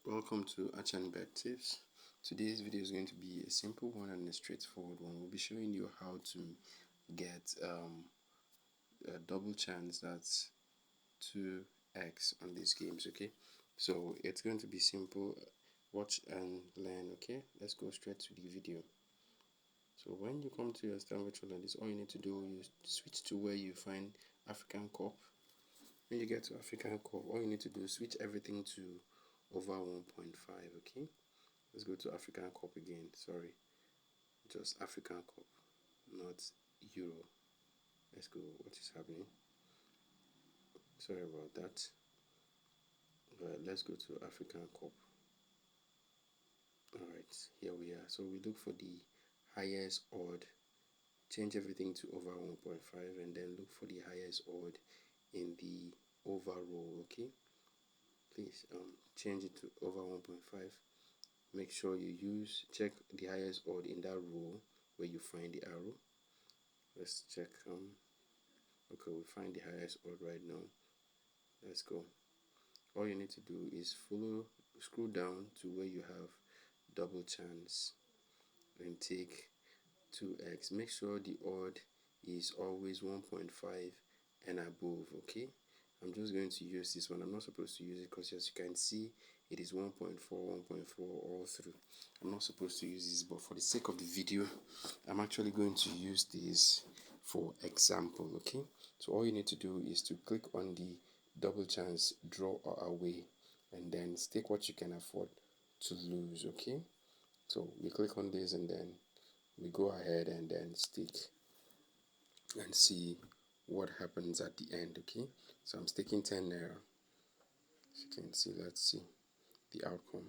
Welcome to Achan Bet Tips. Today's video is going to be a simple one and a straightforward one. We'll be showing you how to get a double chance, that's 2x on these games. Okay, so it's going to be simple. Watch and learn. Okay, let's go straight to the video. So when you come to your Star Virtual Land, all you need to do is switch to where you find African Cup. When you get to African Cup, all you need to do is switch everything to over 1.5. Okay, let's go to African Cup again. Sorry, just African Cup, not Euro. Let's go. What is happening? Sorry about that. Let's go to African Cup. Alright, here we are. So we look for the highest odd, change everything to over 1.5, and then look for the highest odd in the over row. Okay, please change it to over 1.5. Make sure you check the highest odd in that row where you find the arrow. Let's check. Okay, we find the highest odd right now. Let's go. All you need to do is scroll down to where you have double chance and take 2x. Make sure the odd is always 1.5 and above. Okay, I'm just going to use this one. I'm not supposed to use it because, as you can see, it is 1.4 all through. I'm not supposed to use this, but for the sake of the video, I'm actually going to use this for example. Okay, so all you need to do is to click on the double chance, draw or away, and then stake what you can afford to lose. Okay, so we click on this and then we go ahead and then stake and see what happens at the end. Okay, so I'm staking 10 naira. As you can see, let's see the outcome.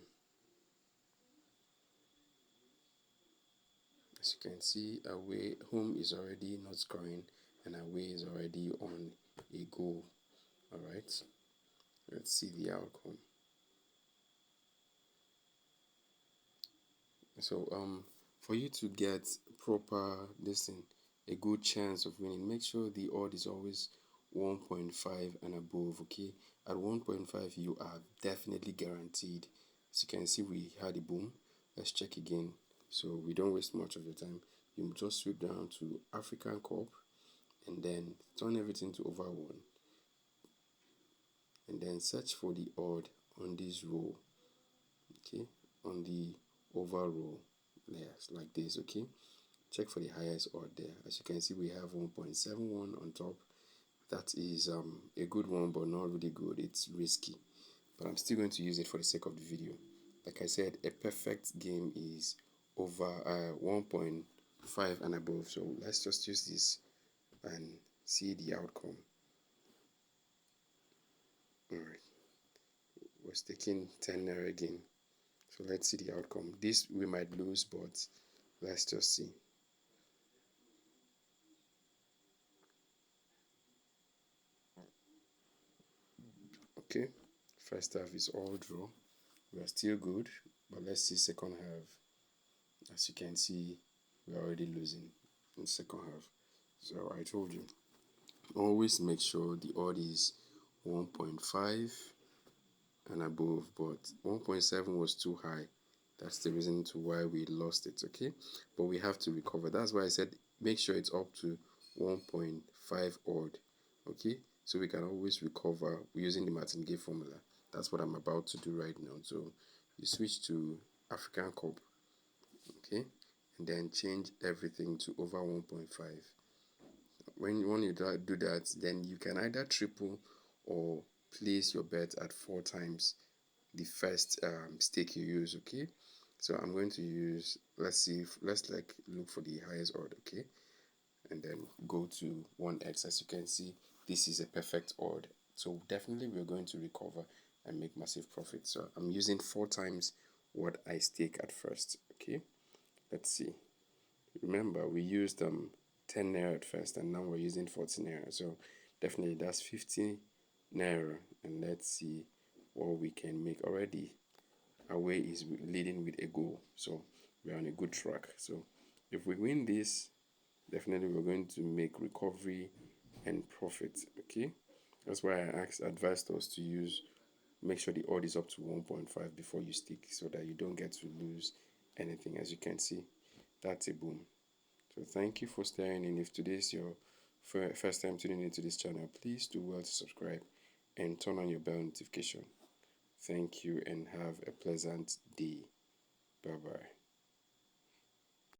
As you can see, away home is already not scoring and away is already on a goal. Alright, let's see the outcome. So for you to get proper a good chance of winning, make sure the odd is always 1.5 and above. Okay, at 1.5 you are definitely guaranteed. As you can see, we had a boom. Let's check again so we don't waste much of your time. You just sweep down to African Cup and then turn everything to over 1 and then search for the odd on this row. Okay, on the over row layers like this. Okay, check for the highest odd there. As you can see, we have 1.71 on top. That is a good one, but not really good. It's risky, but I'm still going to use it for the sake of the video. Like I said, a perfect game is over 1.5 and above. So let's just use this and see the outcome. Alright, we're staking 10 naira again. So let's see the outcome. This we might lose, but let's just see. Okay, first half is all draw. We are still good, but let's see second half. As you can see, we are already losing in second half. So I told you, always make sure the odd is 1.5 and above, but 1.7 was too high. That's the reason to why we lost it. Okay, but we have to recover. That's why I said make sure it's up to 1.5 odd. Okay, so we can always recover using the martingale formula. That's what I'm about to do right now. So you switch to African Cup. Okay, and then change everything to over 1.5. When you do that, then you can either triple or place your bet at 4 times the first stake you use. Okay, so I'm going to use, let's look for the highest odd. Okay, and then go to 1x. As you can see, this is a perfect odd, so definitely we're going to recover and make massive profit. So I'm using 4 times what I stake at first. Okay, let's see. Remember, we used 10 naira at first and now we're using 40 naira, so definitely that's 50 naira. And let's see what we can make. Already away is leading with a goal, so we're on a good track. So if we win this, definitely we're going to make recovery and profit. Okay, that's why I advised us to use make sure the odd is up to 1.5 before you stick, so that you don't get to lose anything. As you can see, that's a boom. So thank you for staying in. If today is your first time tuning into this channel, please do well to subscribe and turn on your bell notification. Thank you and have a pleasant day. Bye bye.